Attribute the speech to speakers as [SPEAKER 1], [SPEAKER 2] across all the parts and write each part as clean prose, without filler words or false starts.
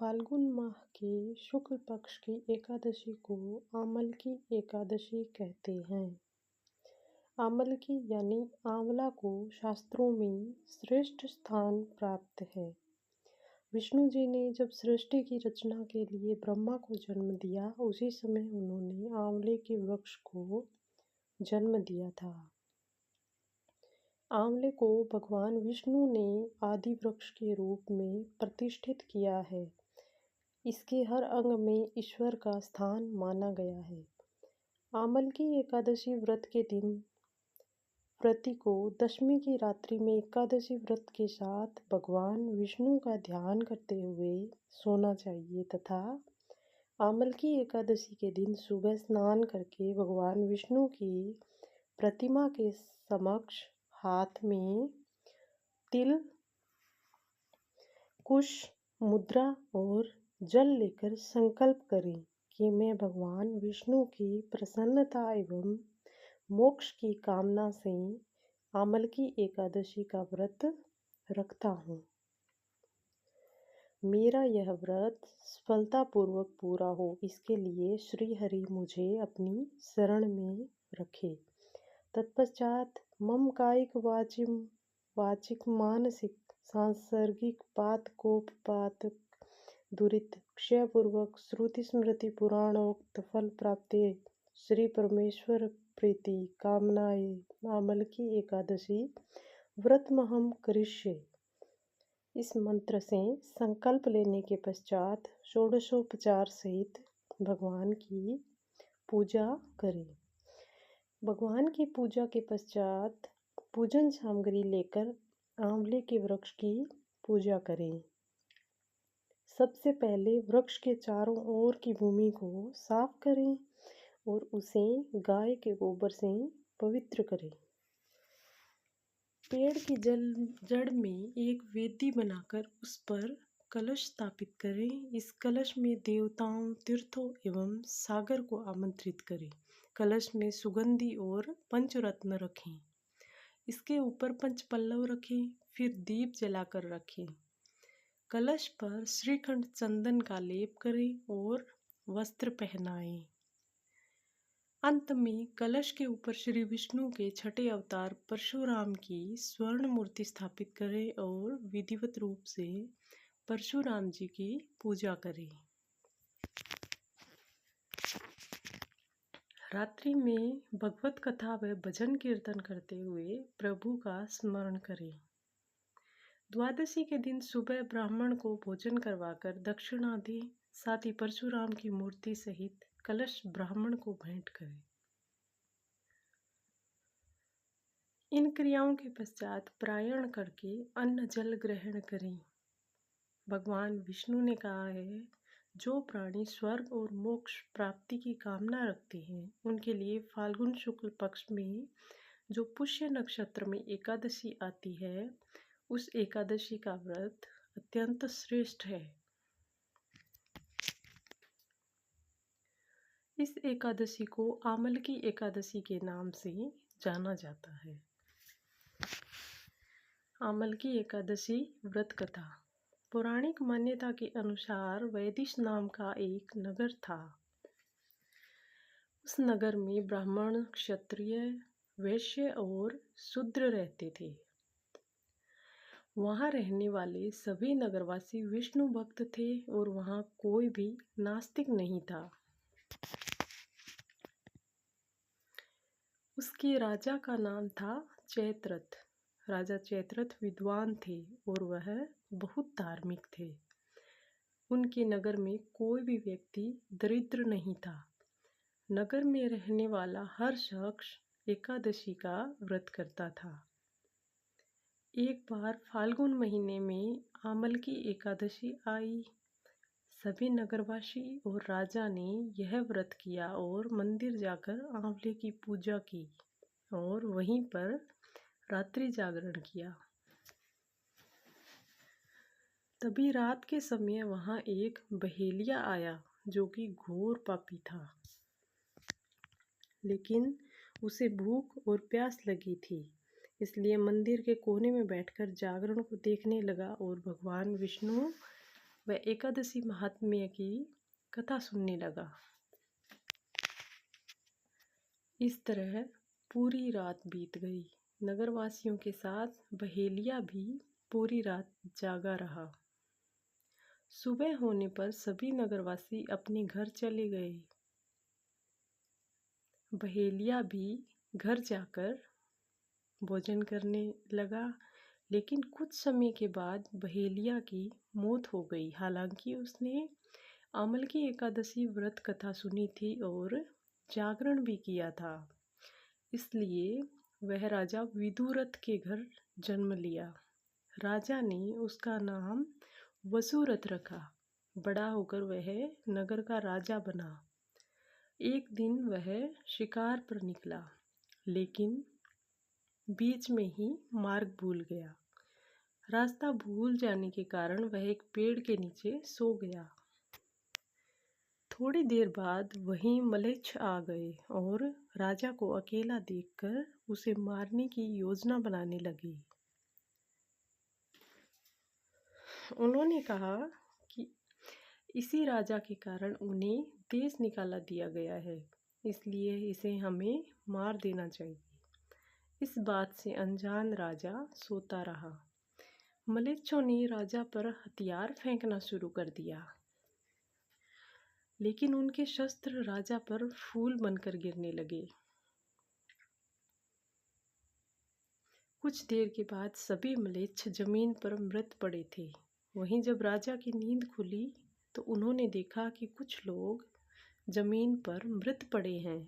[SPEAKER 1] फाल्गुन माह के शुक्ल पक्ष की एकादशी को आमलकी एकादशी कहते हैं। आमलकी यानी आंवला को शास्त्रों में श्रेष्ठ स्थान प्राप्त है। विष्णु जी ने जब सृष्टि की रचना के लिए ब्रह्मा को जन्म दिया, उसी समय उन्होंने आंवले के वृक्ष को जन्म दिया था। आंवले को भगवान विष्णु ने आदि वृक्ष के रूप में प्रतिष्ठित किया है। इसके हर अंग में ईश्वर का स्थान माना गया है। आमलकी एकादशी व्रत के दिन व्रती को दशमी की रात्रि में एकादशी व्रत के साथ भगवान विष्णु का ध्यान करते हुए सोना चाहिए तथा आमलकी एकादशी के दिन सुबह स्नान करके भगवान विष्णु की प्रतिमा के समक्ष हाथ में तिल, कुश, मुद्रा और जल लेकर संकल्प करें कि मैं भगवान विष्णु की प्रसन्नता एवं मोक्ष की कामना से आमलकी एकादशी का व्रत रखता हूँ। मेरा यह व्रत सफलतापूर्वक पूरा हो, इसके लिए श्री हरि मुझे अपनी शरण में रखे। तत्पश्चात मम कायिक वाचिक मानसिक सांसर्गिक पात दुरित क्षयपूर्वक श्रुति स्मृति पुराणोक्त फल प्राप्ति श्री परमेश्वर प्रीति कामनाए आमलकी एकादशी व्रतमहम करिष्ये। इस मंत्र से संकल्प लेने के पश्चात षोडशोपचार सहित भगवान की पूजा करें। भगवान की पूजा के पश्चात पूजन सामग्री लेकर आंवले के वृक्ष की पूजा करें। सबसे पहले वृक्ष के चारों ओर की भूमि को साफ करें और उसे गाय के गोबर से पवित्र करें। पेड़ की जड़ में एक वेदी बनाकर उस पर कलश स्थापित करें। इस कलश में देवताओं, तीर्थों एवं सागर को आमंत्रित करें। कलश में सुगंधि और पंचरत्न रखें। इसके ऊपर पंचपल्लव रखें, फिर दीप जलाकर रखें। कलश पर श्रीखंड चंदन का लेप करें और वस्त्र पहनाएं। अंत में कलश के ऊपर श्री विष्णु के छठे अवतार परशुराम की स्वर्ण मूर्ति स्थापित करें और विधिवत रूप से परशुराम जी की पूजा करें। रात्रि में भगवत कथा व भजन कीर्तन करते हुए प्रभु का स्मरण करें। द्वादशी के दिन सुबह ब्राह्मण को भोजन करवाकर दक्षिणा दें। साथ ही परशुराम की मूर्ति सहित कलश ब्राह्मण को भेंट करें। इन क्रियाओं के पश्चात प्रायण करके अन्न जल ग्रहण करें। भगवान विष्णु ने कहा है, जो प्राणी स्वर्ग और मोक्ष प्राप्ति की कामना रखते हैं उनके लिए फाल्गुन शुक्ल पक्ष में जो पुष्य नक्षत्र में एकादशी आती है, उस एकादशी का व्रत अत्यंत श्रेष्ठ है। इस एकादशी को आमलकी एकादशी के नाम से जाना जाता है। आमलकी एकादशी व्रत कथा। पौराणिक मान्यता के अनुसार वैदिश नाम का एक नगर था। उस नगर में ब्राह्मण, क्षत्रिय, वैश्य और शूद्र रहते थे। वहाँ रहने वाले सभी नगरवासी विष्णु भक्त थे और वहाँ कोई भी नास्तिक नहीं था। उसके राजा का नाम था चैत्रथ। राजा चैत्रथ विद्वान थे और वह बहुत धार्मिक थे। उनके नगर में कोई भी व्यक्ति दरिद्र नहीं था। नगर में रहने वाला हर शख्स एकादशी का व्रत करता था। एक बार फाल्गुन महीने में आमलकी एकादशी आई। सभी नगरवासी और राजा ने यह व्रत किया और मंदिर जाकर आंवले की पूजा की और वहीं पर रात्रि जागरण किया। तभी रात के समय वहां एक बहेलिया आया जो कि घोर पापी था, लेकिन उसे भूख और प्यास लगी थी, इसलिए मंदिर के कोने में बैठकर जागरण को देखने लगा और भगवान विष्णु वह एकादशी महात्म्य की कथा सुनने लगा। इस तरह पूरी रात बीत गई। नगरवासियों के साथ बहेलिया भी पूरी रात जागा रहा। सुबह होने पर सभी नगरवासी अपने घर चले गए। बहेलिया भी घर जाकर भोजन करने लगा, लेकिन कुछ समय के बाद बहेलिया की मौत हो गई। हालांकि उसने अमल की एकादशी व्रत कथा सुनी थी और जागरण भी किया था, इसलिए वह राजा विदुरथ के घर जन्म लिया। राजा ने उसका नाम वसुरथ रखा। बड़ा होकर वह नगर का राजा बना। एक दिन वह शिकार पर निकला, लेकिन बीच में ही मार्ग भूल गया। रास्ता भूल जाने के कारण वह एक पेड़ के नीचे सो गया। थोड़ी देर बाद वहीं मलेच्छ आ गए और राजा को अकेला देखकर उसे मारने की योजना बनाने लगे। उन्होंने कहा कि इसी राजा के कारण उन्हें देश निकाला दिया गया है, इसलिए इसे हमें मार देना चाहिए। इस बात से अनजान राजा सोता रहा। मलेच्छों ने राजा पर हथियार फेंकना शुरू कर दिया, लेकिन उनके शस्त्र राजा पर फूल बनकर गिरने लगे। कुछ देर के बाद सभी मलेच्छ जमीन पर मृत पड़े थे। वहीं जब राजा की नींद खुली तो उन्होंने देखा कि कुछ लोग जमीन पर मृत पड़े हैं।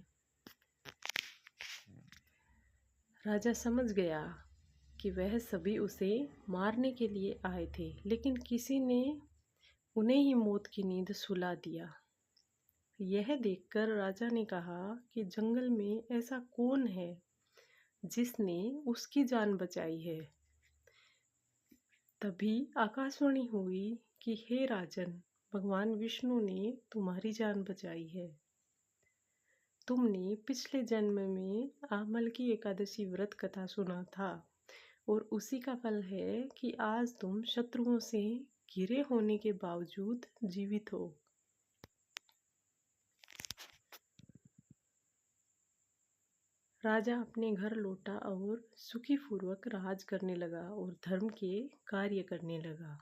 [SPEAKER 1] राजा समझ गया कि वह सभी उसे मारने के लिए आए थे, लेकिन किसी ने उन्हें ही मौत की नींद सुला दिया। यह देखकर राजा ने कहा कि जंगल में ऐसा कौन है जिसने उसकी जान बचाई है। तभी आकाशवाणी हुई कि हे राजन, भगवान विष्णु ने तुम्हारी जान बचाई है। तुमने पिछले जन्म में आमल की एकादशी व्रत कथा सुना था और उसी का फल है कि आज तुम शत्रुओं से घिरे होने के बावजूद जीवित हो। राजा अपने घर लौटा और सुखी पूर्वक राज करने लगा और धर्म के कार्य करने लगा।